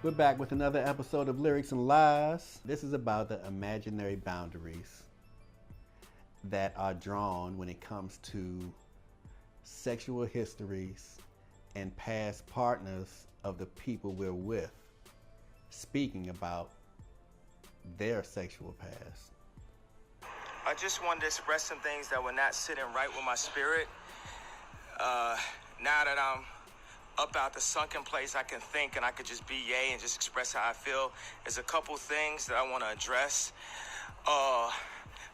We're back with another episode of Lyrics and Lies. This is about the imaginary boundaries that are drawn when it comes to sexual histories and past partners of the people we're with, speaking about their sexual past. I just wanted to express some things that were not sitting right with my spirit. Now that I'm up out the sunken place, I can think and I could just be yay and just express how I feel. There's a couple things that I want to address.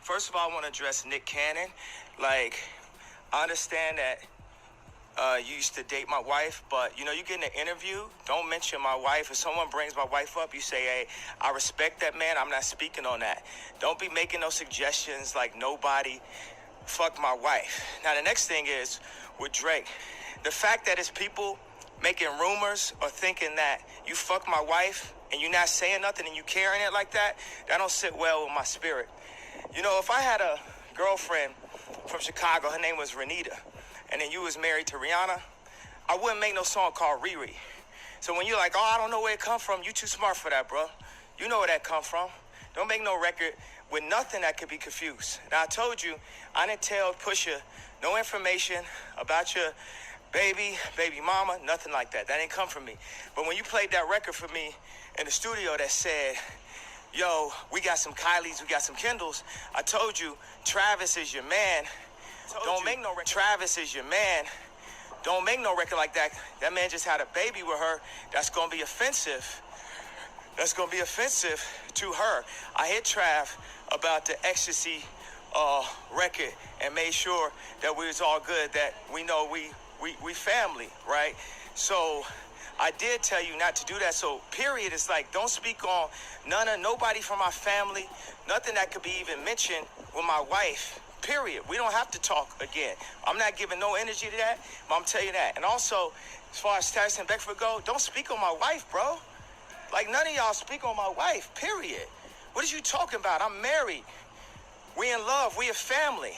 First of all, I want to address Nick Cannon. Like, I understand that you used to date my wife, but you get in an interview, don't mention my wife. If someone brings my wife up, you say, hey, I respect that man, I'm not speaking on that. Don't be making no suggestions like nobody fuck my wife. Now, the next thing is with Drake. The fact that it's people making rumors or thinking that you fuck my wife and you're not saying nothing and you carrying it like that, that don't sit well with my spirit. If I had a girlfriend from Chicago, her name was Renita, and then you was married to Rihanna, I wouldn't make no song called Riri. So when you're like, oh, I don't know where it come from, you too smart for that, bro. You know where that come from. Don't make no record with nothing that could be confused. Now, I told you, I didn't tell Pusha no information about your baby mama, nothing like that. That didn't come from me. But when you played that record for me in the studio that said, yo, we got some Kylies, we got some Kendalls, I told you, Travis is your man. Don't make no record. Travis is your man. Don't make no record like that. That man just had a baby with her. That's going to be offensive. That's going to be offensive to her. I hit Trav about the Ecstasy record and made sure that we was all good, that we know we family, right? So I did tell you not to do that. So period, it's like, don't speak on nobody from my family, nothing that could be even mentioned with my wife. Period. We don't have to talk again. I'm not giving no energy to that, but I'm telling you that. And also, as far as Tyson Beckford go, don't speak on my wife, bro. Like, none of y'all speak on my wife, period. What are you talking about? I'm married. We in love. We a family.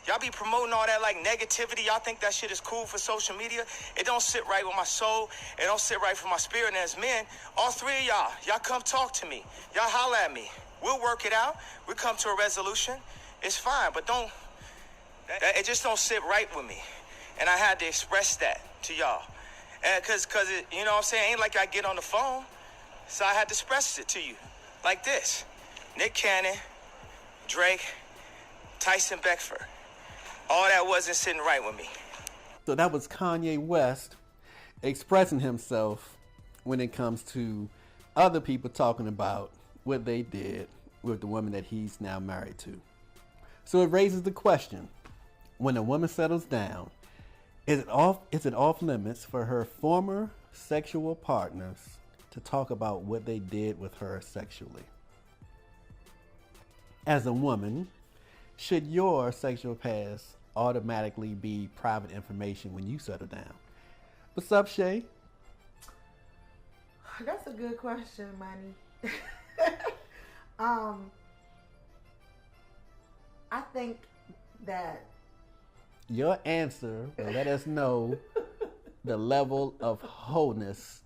Y'all be promoting all that, like, negativity. Y'all think that shit is cool for social media. It don't sit right with my soul. It don't sit right for my spirit. And as men, all three of y'all come talk to me. Y'all holler at me. We'll work it out. We'll come to a resolution. It's fine, but it just don't sit right with me. And I had to express that to y'all. And cause it, you know what I'm saying? Ain't like I get on the phone. So I had to express it to you like this. Nick Cannon, Drake, Tyson Beckford. All that wasn't sitting right with me. So that was Kanye West expressing himself when it comes to other people talking about what they did with the woman that he's now married to. So it raises the question, when a woman settles down, is it off limits for her former sexual partners to talk about what they did with her sexually? As a woman, should your sexual past automatically be private information when you settle down? What's up, Shay? That's a good question, Manny. I think that your answer will let us know the level of wholeness.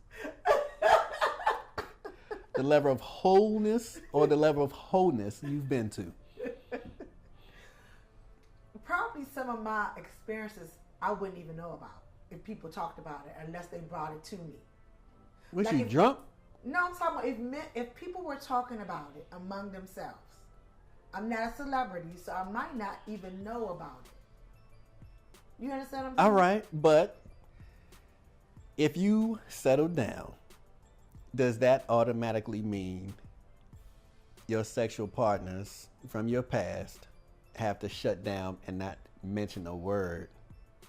The level of wholeness or the level of wholeness you've been to. Probably some of my experiences I wouldn't even know about if people talked about it unless they brought it to me. Was you drunk? No, I'm talking about if people were talking about it among themselves. I'm not a celebrity, so I might not even know about it. You understand what I'm saying? All right, but if you settle down, does that automatically mean your sexual partners from your past have to shut down and not mention a word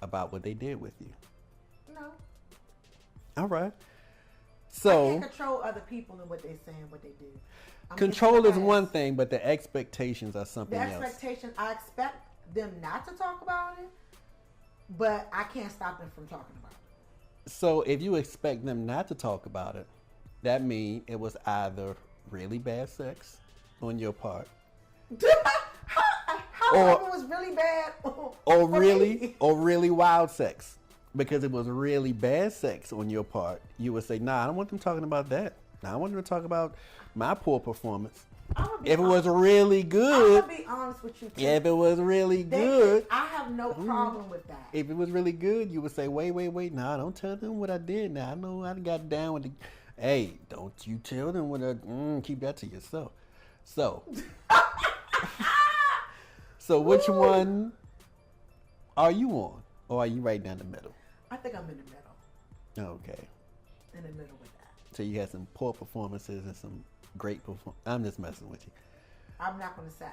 about what they did with you? No. All right. So I can't control other people and what they say and what they do. Control is one thing, but the expectations are something else. The expectation, I expect them not to talk about it, but I can't stop them from talking about it. So if you expect them not to talk about it, that means it was either really bad sex on your part. How it was really bad or really wild sex. Because it was really bad sex on your part, you would say, nah, I don't want them talking about that. Now, I wanted to talk about my poor performance. If it was really good. I'm gonna be honest with you. Too. If it was really good, I have no problem with that. If it was really good, you would say, wait. Nah, don't tell them what I did. Now I know I got down with the. Hey, don't you tell them what I. Keep that to yourself. So. So which one are you on, or are you right down the middle? I think I'm in the middle. Okay. In the middle with that. So you had some poor performances and some great performances. I'm just messing with you. I'm not going to say.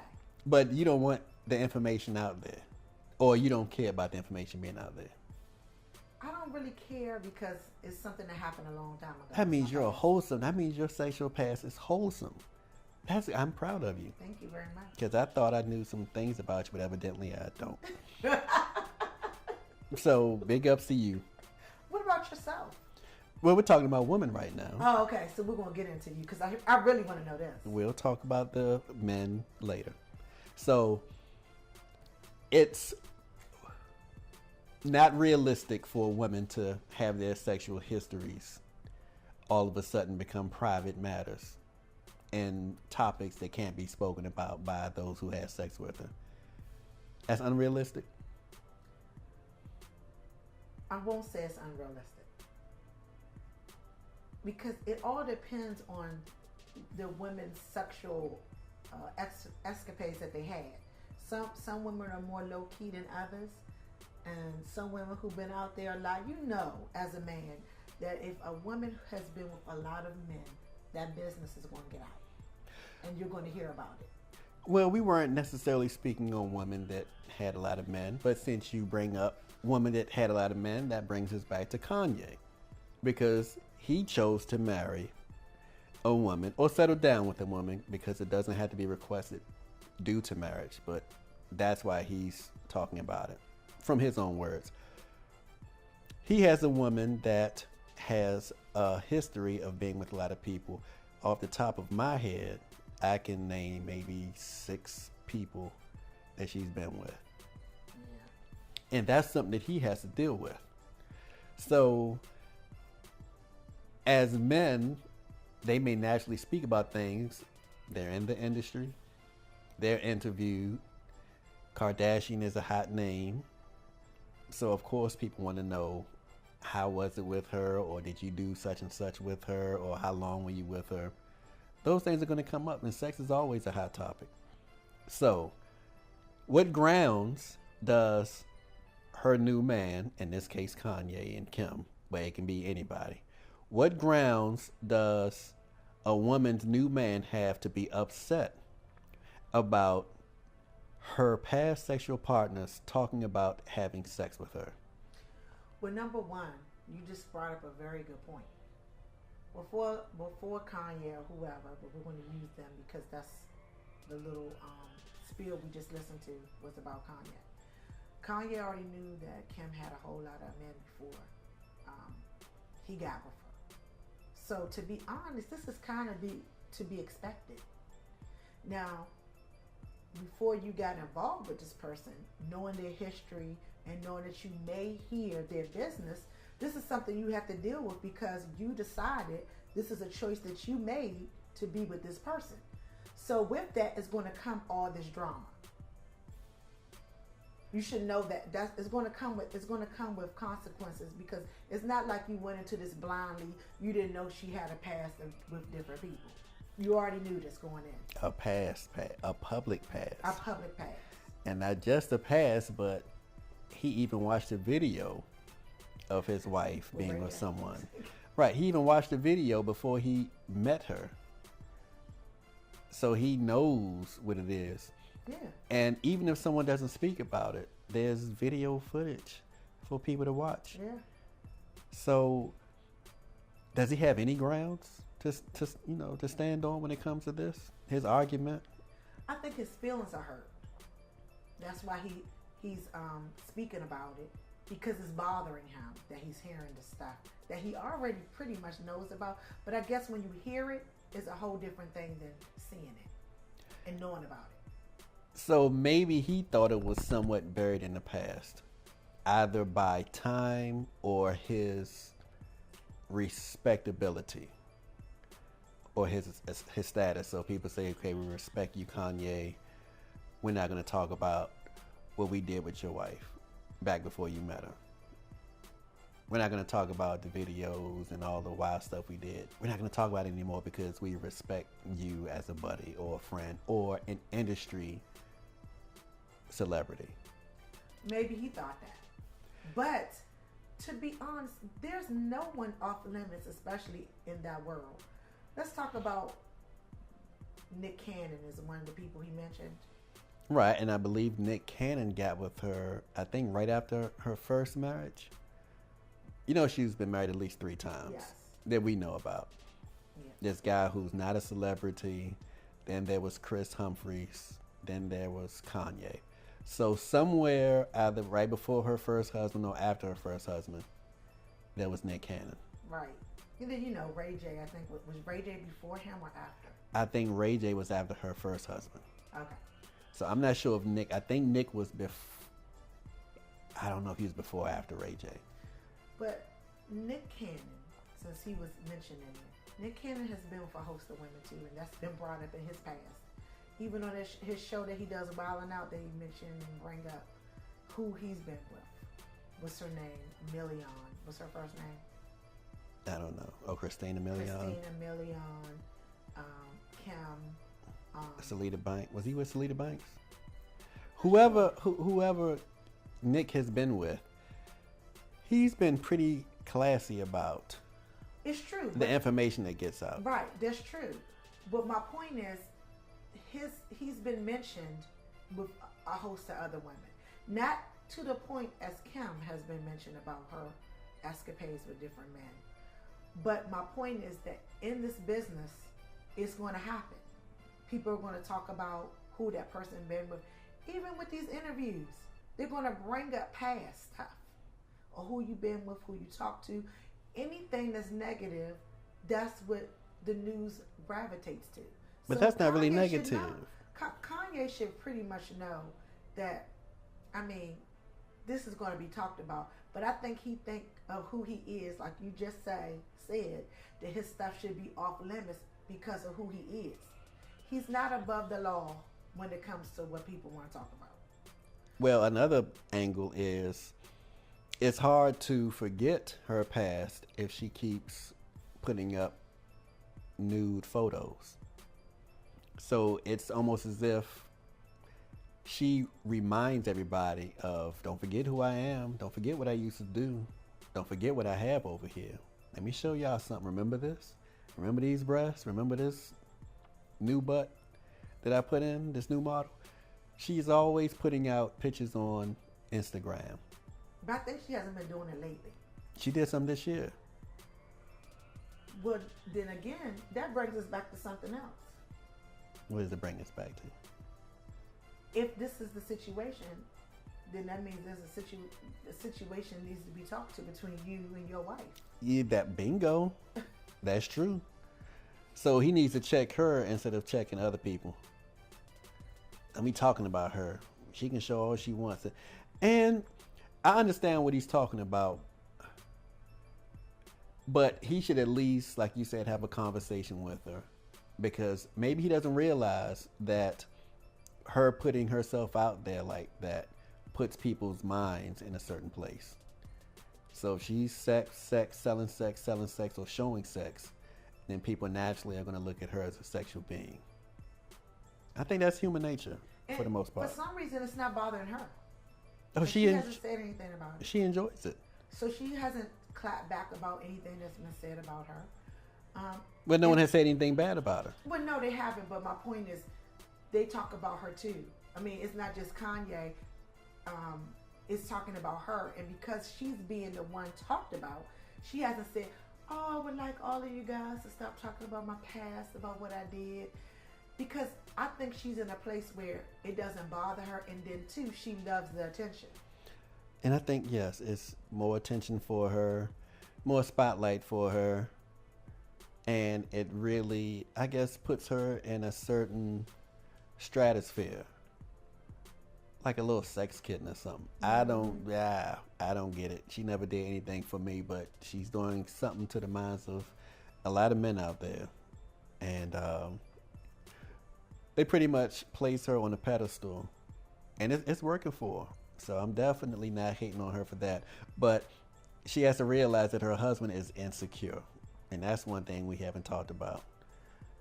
But you don't want the information out there, or you don't care about the information being out there. I don't really care because it's something that happened a long time ago. That means you're wholesome. That means your sexual past is wholesome. I'm proud of you. Thank you very much. Because I thought I knew some things about you, but evidently I don't. So, big ups to you. What about yourself? Well, we're talking about women right now. Oh, okay. So we're going to get into you because I really want to know this. We'll talk about the men later. So, it's not realistic for women to have their sexual histories all of a sudden become private matters and topics that can't be spoken about by those who have sex with her. That's unrealistic. I won't say it's unrealistic because it all depends on the women's sexual escapades that they had. Some women are more low key than others, and some women who've been out there a lot. You know, as a man, that if a woman has been with a lot of men, that business is going to get out, and you're going to hear about it. Well, we weren't necessarily speaking on women that had a lot of men, but since you bring up women that had a lot of men, that brings us back to Kanye, because he chose to marry a woman or settle down with a woman because it doesn't have to be requested due to marriage, but that's why he's talking about it from his own words. He has a woman that has a history of being with a lot of people. Off the top of my head, I can name maybe 6 people that she's been with. Yeah. And that's something that he has to deal with. So, as men, they may naturally speak about things. They're in the industry. They're interviewed. Kardashian is a hot name. So, of course, people want to know, how was it with her? Or did you do such and such with her? Or how long were you with her? Those things are going to come up, and sex is always a hot topic. So, what grounds does her new man, in this case Kanye and Kim, but it can be anybody, what grounds does a woman's new man have to be upset about her past sexual partners talking about having sex with her? Well, number one, you just brought up a very good point. Before Kanye or whoever, but we're going to use them because that's the little spiel we just listened to was about Kanye. Kanye already knew that Kim had a whole lot of men before he got with her. So to be honest, this is kind of to be expected. Now, before you got involved with this person, knowing their history and knowing that you may hear their business, this is something you have to deal with because you decided this is a choice that you made to be with this person. So with that is going to come all this drama. You should know that it's going to come with consequences because it's not like you went into this blindly. You didn't know she had a past with different people. You already knew this going in. A public past. A public past. And not just a past, but he even watched a video of his wife being with someone. Right, he even watched the video before he met her. So he knows what it is. Yeah. And even if someone doesn't speak about it, there's video footage for people to watch. Yeah. So does he have any grounds to stand on when it comes to this? His argument? I think his feelings are hurt. That's why he's speaking about it. Because it's bothering him that he's hearing the stuff that he already pretty much knows about. But I guess when you hear it, it's a whole different thing than seeing it and knowing about it. So maybe he thought it was somewhat buried in the past, either by time or his respectability. or his status. So people say, okay, we respect you, Kanye. We're not going to talk about what we did with your wife back before you met her. We're not going to talk about the videos and all the wild stuff we did. We're not going to talk about it anymore because we respect you as a buddy or a friend or an industry celebrity. Maybe he thought that. But to be honest, there's no one off limits, especially in that world. Let's talk about Nick Cannon is one of the people he mentioned. Right, and I believe Nick Cannon got with her, I think, right after her first marriage. You know, she's been married at least 3 times. Yes. That we know about. Yeah. This guy who's not a celebrity. Then there was Chris Humphries. Then there was Kanye. So somewhere either right before her first husband or after her first husband, there was Nick Cannon. Right. And then, you know, Ray J, I think, was Ray J before him or after? I think Ray J was after her first husband. Okay. So I'm not sure if Nick, I think Nick was I don't know if he was before or after Ray J. But Nick Cannon, since he was mentioning it, Nick Cannon has been with a host of women too, and that's been brought up in his past. Even on his show that he does, Wildin' Out, they mention and bring up who he's been with. What's her name? Million. What's her first name? I don't know. Oh, Christina Milian. Christina Milian. Kim. Salita Banks. Was he with Salita Banks? Whoever Nick has been with, he's been pretty classy about It's true. the information that gets out. Right, that's true. But my point is, he's been mentioned with a host of other women. Not to the point as Kim has been mentioned about her escapades with different men. But my point is that in this business, it's going to happen. People are going to talk about who that person been with. Even with these interviews, they're going to bring up past stuff. Or who you been with, who you talk to. Anything that's negative, that's what the news gravitates to. But So that's not really Kanye should negative. know- Kanye should pretty much know that, I mean, this is going to be talked about. But I think he think of who he is, like you just said, that his stuff should be off limits because of who he is. He's not above the law when it comes to what people want to talk about. Well, another angle is it's hard to forget her past if she keeps putting up nude photos. So it's almost as if she reminds everybody of, don't forget who I am, don't forget what I used to do, don't forget what I have over here. Let me show y'all something. Remember this? Remember these breasts? Remember this new butt that I put in, this new model? She's always putting out pictures on Instagram. But I think she hasn't been doing it lately. She did some this year. But then again, that brings us back to something else. What does it bring us back to? If this is the situation, then that means there's a situation needs to be talked to between you and your wife. Yeah, that bingo. That's true. So he needs to check her instead of checking other people. I mean, talking about her. She can show all she wants. And I understand what he's talking about. But he should at least, like you said, have a conversation with her. Because maybe he doesn't realize that her putting herself out there like that puts people's minds in a certain place. So if she's selling sex, or showing sex, then people naturally are going to look at her as a sexual being. I think that's human nature for the most part. For some reason, it's not bothering her. Oh, And she hasn't said anything about it. she enjoys it. So she hasn't clapped back about anything that's been said about her. But no one has said anything bad about her. Well, no, they haven't. But my point is, they talk about her too. I mean, it's not just Kanye. It's talking about her, and because she's being the one talked about, she hasn't said, "Oh, I would like all of you guys to stop talking about my past, about what I did," because I think she's in a place where it doesn't bother her, and then too, she loves the attention. And I think, yes, it's more attention for her, more spotlight for her. And it really, I guess, puts her in a certain stratosphere. Like a little sex kitten or something. I don't get it. She never did anything for me, but she's doing something to the minds of a lot of men out there. and they pretty much place her on a pedestal, and it's working for her. So I'm definitely not hating on her for that. But she has to realize that her husband is insecure, and that's one thing we haven't talked about.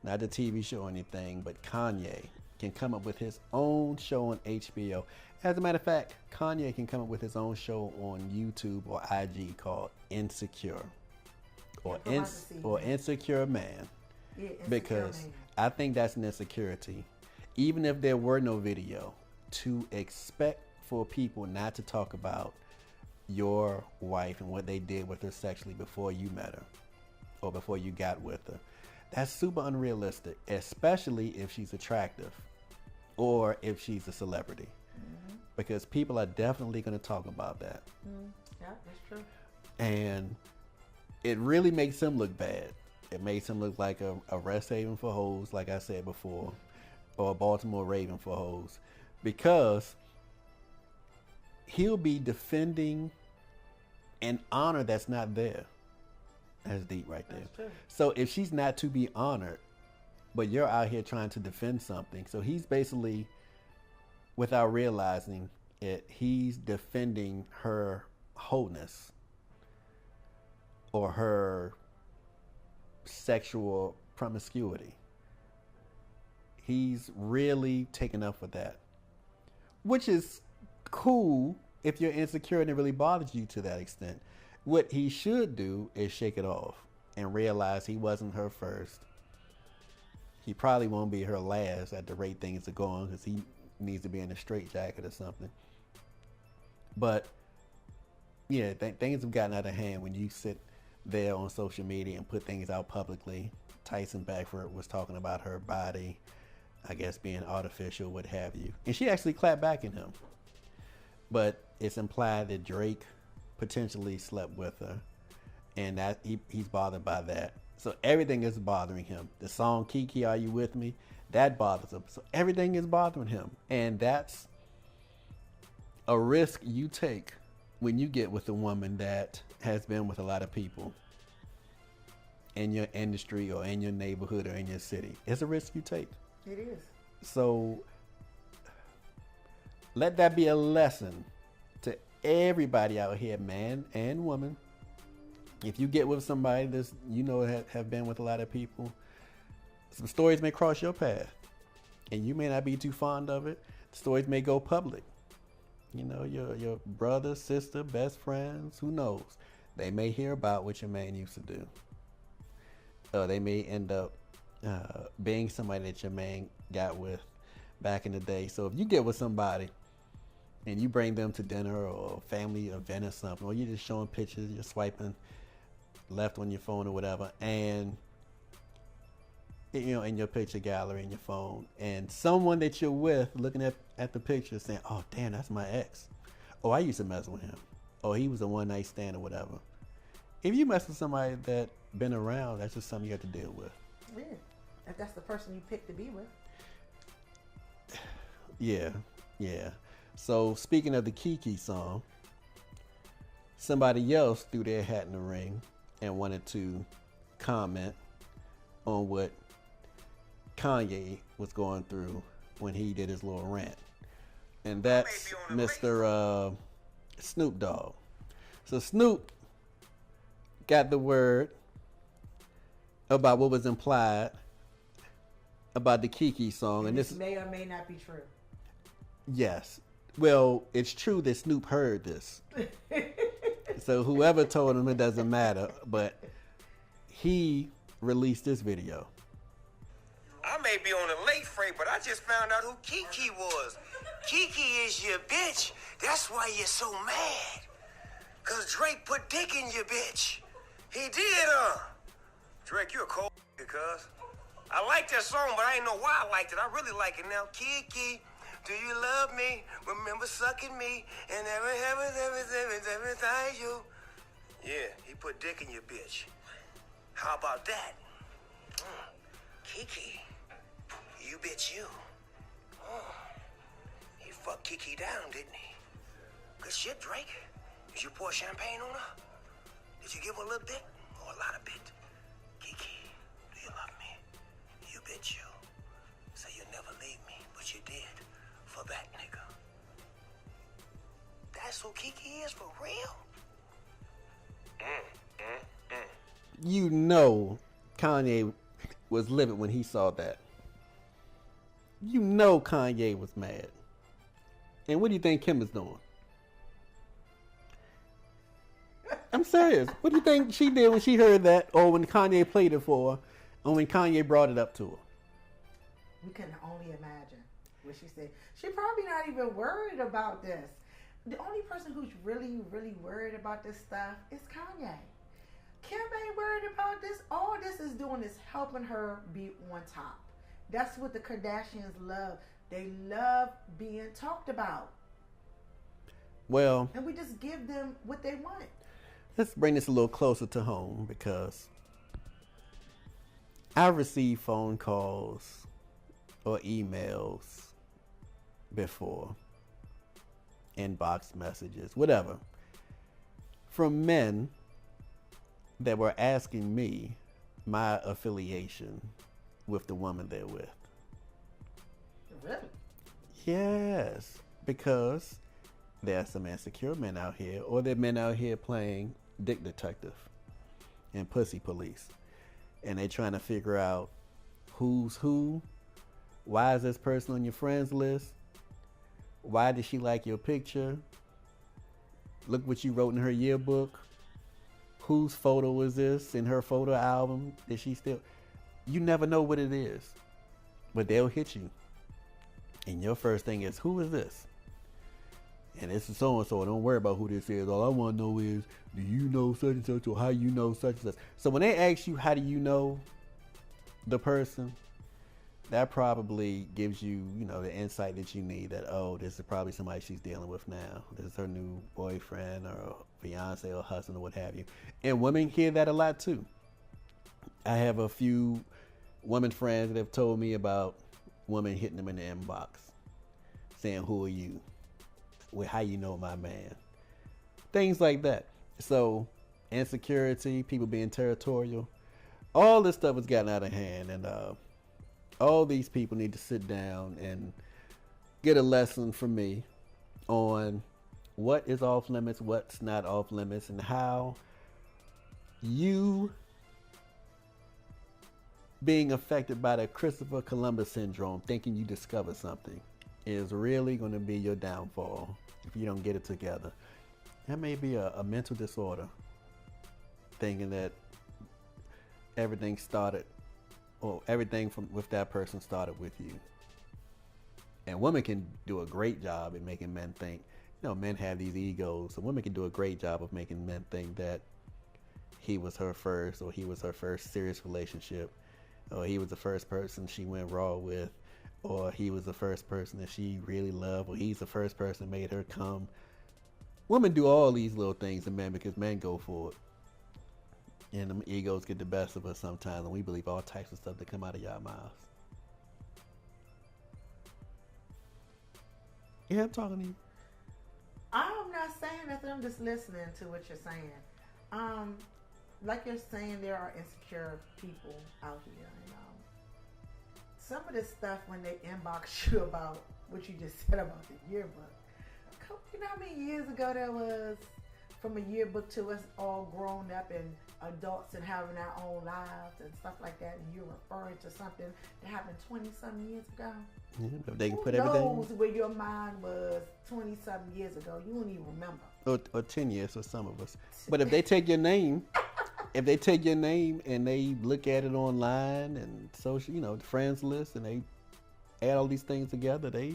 Not the TV show or anything, but Kanye can come up with his own show on HBO. As a matter of fact, Kanye can come up with his own show on YouTube or IG called Insecure, or Insecure Man. Yeah, because man. I think that's an insecurity. Even if there were no video, to expect for people not to talk about your wife and what they did with her sexually before you met her or before you got with her, that's super unrealistic, especially if she's attractive or if she's a celebrity. Mm-hmm. Because people are definitely going to talk about that. Mm-hmm. Yeah, that's true. And it really makes him look bad. It makes him look like a rest haven for hoes, like I said before, or a Baltimore Raven for hoes, because he'll be defending an honor that's not there. That's deep right there. That's true. So if she's not to be honored, but you're out here trying to defend something, so he's basically, without realizing it, he's defending her wholeness or her sexual promiscuity. He's really taken up for that, which is cool if you're insecure and it really bothers you to that extent. What he should do is shake it off and realize he wasn't her first. He probably won't be her last at the rate things are going, because he needs to be in a straitjacket or something. But yeah, things have gotten out of hand when you sit there on social media and put things out publicly. Tyson Beckford was talking about her body, I guess, being artificial, what have you. And she actually clapped back at him. But it's implied that Drake potentially slept with her, and that he's bothered by that. So everything is bothering him. The song Kiki, Are You With Me? That bothers him. So everything is bothering him. And that's a risk you take when you get with a woman that has been with a lot of people in your industry or in your neighborhood or in your city. It's a risk you take. It is. So let that be a lesson to everybody out here, man and woman. If you get with somebody that's, you know, have been with a lot of people, some stories may cross your path, and you may not be too fond of it. The stories may go public. You know, your brother, sister, best friends, who knows? They may hear about what your man used to do. They may end up being somebody that your man got with back in the day. So if you get with somebody and you bring them to dinner or a family event or something, or you're just showing pictures, you're swiping left on your phone or whatever, and you know, in your picture gallery in your phone, and someone that you're with looking at the picture saying, oh damn, that's my ex, oh I used to mess with him, oh he was a one night stand or whatever. If you mess with somebody that been around, that's just something you have to deal with. Yeah, if that's the person you pick to be with. Yeah. So speaking of the Kiki song, somebody else threw their hat in the ring and wanted to comment on what Kanye was going through when he did his little rant. And that's Mr. Snoop Dogg. So Snoop got the word about what was implied about the Kiki song. And this may or may not be true. Yes. Well, it's true that Snoop heard this. So whoever told him, it doesn't matter. But he released this video. I may be on a late freight, but I just found out who Kiki was. Kiki is your bitch. That's why you're so mad. Cause Drake put dick in your bitch. He did, Drake, you a cold cuz. I like that song, but I ain't know why I liked it. I really like it now. Kiki, do you love me? Remember sucking me and everything you. Yeah, he put dick in your bitch. How about that? Kiki, you bitch you. He fucked Kiki down, didn't he? Good shit, Drake. Did you pour champagne on her? Did you give her a little bit or a lot of bit? Kiki, do you love me? with you. So you'll never leave me, but you did for that nigga. That's who Kiki is for real? You know Kanye was livid when he saw that. You know Kanye was mad. And what do you think Kim is doing? I'm serious. What do you think she did when she heard that, or when Kanye played it for her, or when Kanye brought it up to her? We can only imagine what she said. She probably not even worried about this. The only person who's really, really worried about this stuff is Kanye. Kim ain't worried about this. All this is doing is helping her be on top. That's what the Kardashians love. They love being talked about. Well, and we just give them what they want. Let's bring this a little closer to home, because I've received phone calls or emails before, inbox messages, whatever, from men that were asking me my affiliation with the woman they're with. Really? Yes, because there are some insecure men out here, or there are men out here playing dick detective and pussy police, and they're trying to figure out who's who. Why is this person on your friends list? Why did she like your picture? Look what you wrote in her yearbook. Whose photo is this in her photo album? Is she still? You never know what it is, but they'll hit you, and your first thing is, who is this? And this is so and so. Don't worry about who this is. All I want to know is, do you know such and such, or how you know such and such? So when they ask you, how do you know the person, that probably gives you, the insight that you need, that, oh, this is probably somebody she's dealing with now. This is her new boyfriend or fiance or husband or what have you. And women hear that a lot too. I have a few women friends that have told me about women hitting them in the inbox saying, who are you? Well, how you know my man? Things like that. So insecurity, people being territorial, all this stuff has gotten out of hand, and all these people need to sit down and get a lesson from me on what is off limits, what's not off limits, and how you being affected by the Christopher Columbus syndrome, thinking you discovered something, is really going to be your downfall if you don't get it together. That may be a mental disorder, thinking that everything started, or everything with that person started with you. And women can do a great job in making men think, men have these egos, so women can do a great job of making men think that he was her first, or he was her first serious relationship, or he was the first person she went raw with, or he was the first person that she really loved, or he's the first person that made her come. Women do all these little things to men because men go for it. And them egos get the best of us sometimes, and we believe all types of stuff that come out of y'all mouths. Yeah, I'm talking to you. I'm not saying nothing. I'm just listening to what you're saying. Like you're saying, there are insecure people out here. Some of this stuff, when they inbox you about what you just said about the yearbook, you know how many years ago that was, from a yearbook to us all grown up and adults and having our own lives and stuff like that, and you're referring to something that happened 20-something years ago? Yeah, but they can put Who everything. knows where your mind was 20-something years ago? You don't even remember. Or 10 years for some of us. But if they take your name, and they look at it online and social, the friends list, and they add all these things together, they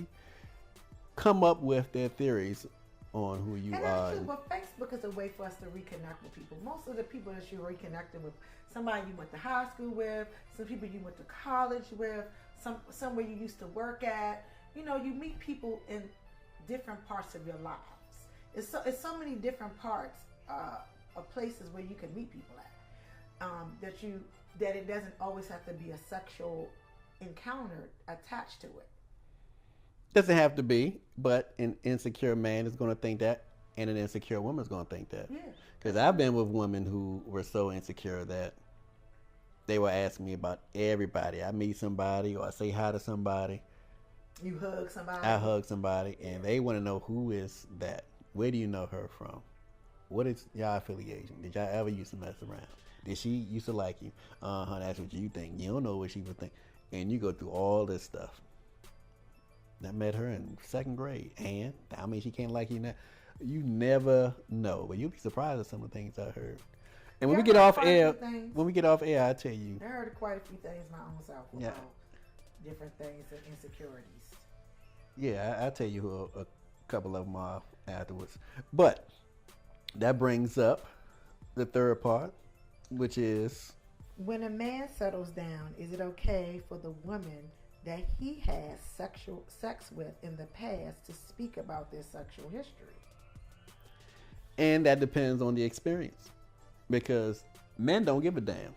come up with their theories on who you and are. True, but Facebook is a way for us to reconnect with people. Most of the people that you're reconnecting with, somebody you went to high school with, some people you went to college with, somewhere you used to work at. You meet people in different parts of your lives. It's so many different parts of places where you can meet people at. That it doesn't always have to be a sexual encounter attached to it. Doesn't have to be, but an insecure man is going to think that, and an insecure woman is going to think that. Yeah. Because I've been with women who were so insecure that they will ask me about everybody. I meet somebody or I say hi to somebody. You hug somebody. I hug somebody, and they want to know who is that. Where do you know her from? What is y'all affiliation? Did y'all ever used to mess around? Did she used to like you? That's what you think. You don't know what she would think. And you go through all this stuff. I met her in 2nd grade. And I mean, she can't like you now. You never know. But you'll be surprised at some of the things I heard. And when we get off air, I tell you. I heard quite a few things my own self about Yeah. different things and insecurities. Yeah, I'll tell you who a couple of them are afterwards. But that brings up the third part, which is, when a man settles down, is it okay for the woman that he has sex with in the past to speak about their sexual history? and that depends on the experience, because men don't give a damn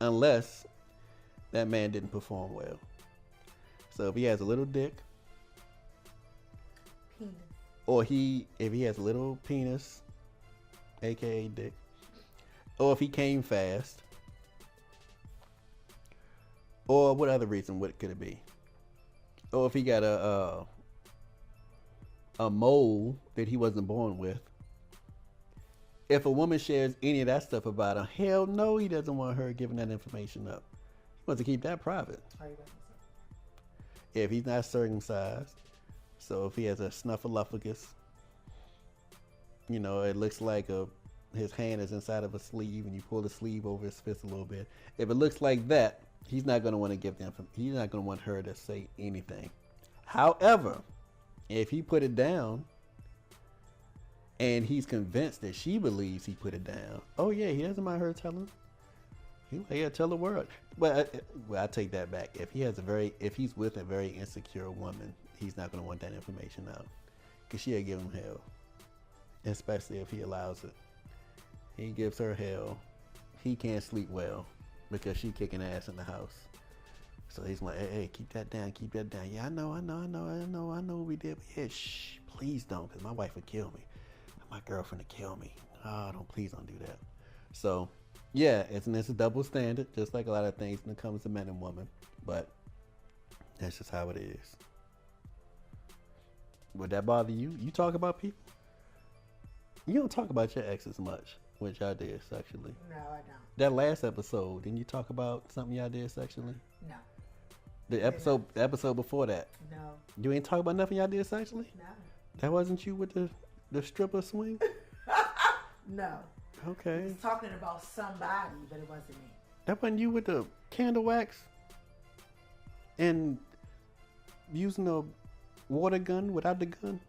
unless that man didn't perform well. So if he has a little dick, Penis. or if he has a little penis, aka dick, or if he came fast, or what other reason could it be? Or if he got a mole that he wasn't born with. If a woman shares any of that stuff about him, hell no, he doesn't want her giving that information up. He wants to keep that private. How you gonna If he's not circumcised, so if he has a snuffleupagus, it looks like his hand is inside of a sleeve and you pull the sleeve over his fist a little bit. If it looks like that, he's not going to want to give them. He's not going to want her to say anything. However, if he put it down and he's convinced that she believes he put it down, oh yeah, he doesn't mind her telling. He like, yeah, tell the world. But I take that back. If he's with a very insecure woman, he's not going to want that information out, because she'll give him hell, especially if he allows it. He gives her hell. He can't sleep well because she kicking ass in the house. So he's like, hey, keep that down, keep that down. Yeah, I know what we did. But yeah, shh, please don't, because my wife would kill me. My girlfriend would kill me. Oh, please don't do that. So, yeah, it's a double standard, just like a lot of things when it comes to men and women. But that's just how it is. Would that bother you? You talk about people? You don't talk about your exes much, which y'all did sexually. No, I don't. That last episode, didn't you talk about something y'all did sexually? No. The episode before that? No. You ain't talk about nothing y'all did sexually? No. That wasn't you with the stripper swing? No. Okay. I was talking about somebody, but it wasn't me. That wasn't you with the candle wax and using a water gun without the gun?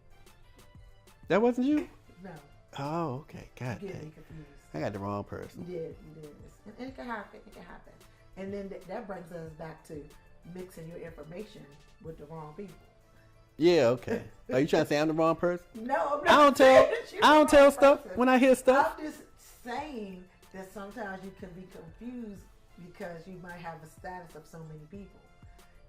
That wasn't you? No. Oh, okay. God You get me dang. confused. I got the wrong person. You did. And it can happen. And then that brings us back to mixing your information with the wrong people. Yeah, okay. Are you trying to say I'm the wrong person? No, I'm not. I don't tell. saying that you're I the don't tell wrong stuff person. when I hear stuff. I'm just saying that sometimes you can be confused because you might have the status of so many people.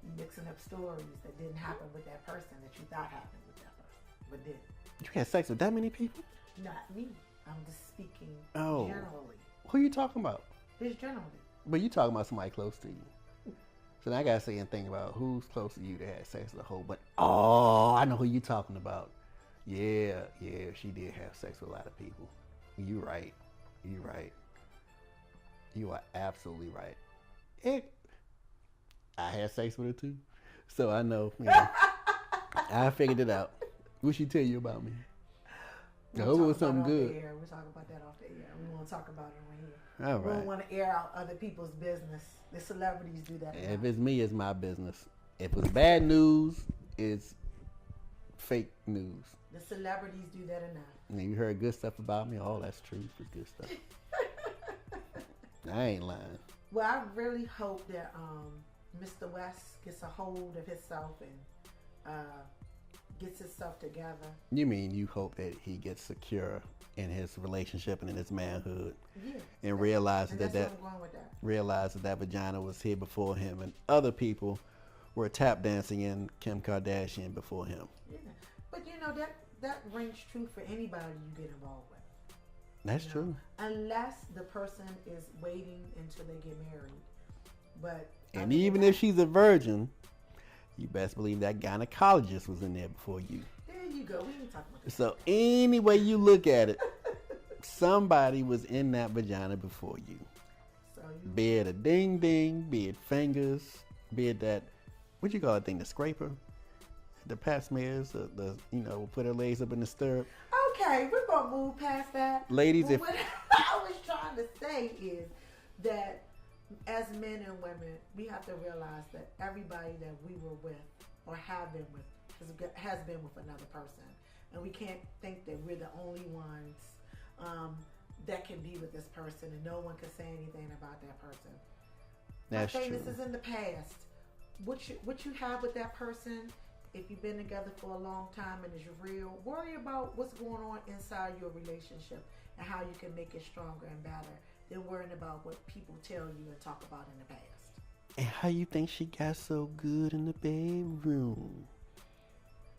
You mixing up stories that didn't happen with that person that you thought happened with that person, but didn't. You had sex with that many people? Not me. I'm just speaking Oh. generally. Who you talking about? Just generally. But you talking about somebody close to you. So now I gotta say and think about who's close to you that had sex with a whole bunch. Oh, I know who you talking about. Yeah, she did have sex with a lot of people. You right. You are absolutely right. I had sex with her too. So I know, I figured it out. What she tell you about me? I hope it was something good. We'll talk about that off the air. We won't talk about it on here. All We don't right. want to air out other people's business. The celebrities do that. If it's me, it's my business. If it's bad news, it's fake news. The celebrities do that enough. And you heard good stuff about me. All that's true. It's good stuff. I ain't lying. Well, I really hope that Mr. West gets a hold of himself and gets himself together. You mean you hope that he gets secure in his relationship and in his manhood, Yeah. and realizes And that that's where I'm going with that. realizes that vagina was here before him, and other people were tap dancing in Kim Kardashian before him. Yeah. But that rings true for anybody you get involved with. That's true. Unless the person is waiting until they get married. But And even if she's a virgin, you best believe that gynecologist was in there before you. There you go. We ain't talking about this. So any way you look at it, somebody was in that vagina before you. So Be it a ding ding, be it fingers, be it that, what you call that thing, the scraper? The pap smears, the put her legs up in the stirrup. Okay, we're gonna move past that. Ladies, But if what I was trying to say is that as men and women, we have to realize that everybody that we were with or have been with has been with another person, and we can't think that we're the only ones that can be with this person, and no one can say anything about that person. That's I'm saying true. this is in the past. What you have with that person, if you've been together for a long time and it's real, worry about what's going on inside your relationship and how you can make it stronger and better than worrying about what people tell you and talk about in the past. And how you think she got so good in the bedroom?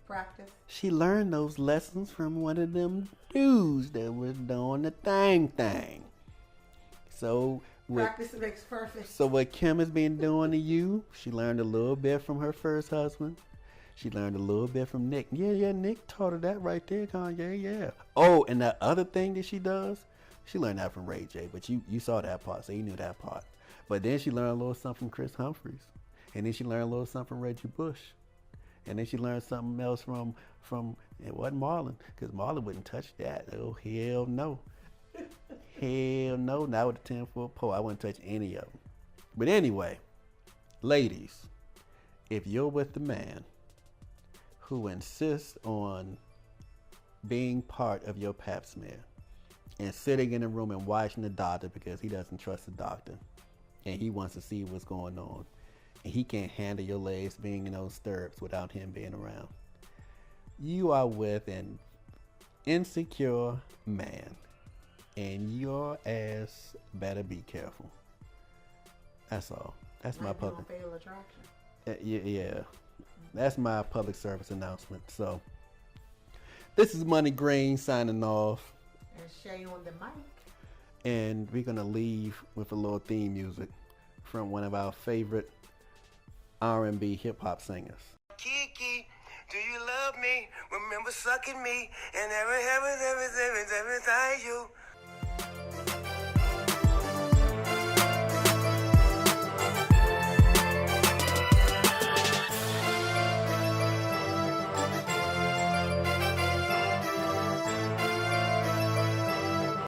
Practice. She learned those lessons from one of them dudes that was doing the thing. So Practice makes perfect. So what Kim has been doing to you, she learned a little bit from her first husband. She learned a little bit from Nick. Yeah, Nick taught her that right there, Kanye, yeah. Oh, and that other thing that she does, she learned that from Ray J, but you saw that part, so you knew that part. But then she learned a little something from Chris Humphries. And then she learned a little something from Reggie Bush. And then she learned something else from it wasn't Marlon, because Marlon wouldn't touch that. Oh, hell no. Hell no, not with a 10-foot pole. I wouldn't touch any of them. But anyway, ladies, if you're with the man who insists on being part of your pap smear and sitting in a room and watching the doctor because he doesn't trust the doctor and he wants to see what's going on and he can't handle your legs being in those stirrups without him being around, you are with an insecure man. And your ass better be careful. That's all. That's my public. Fatal attraction. Yeah. That's my public service announcement. So, this is Money Green signing off. And Shay on the mic. And we're going to leave with a little theme music from one of our favorite R&B hip-hop singers. Kiki, do you love me? Remember sucking me and every time you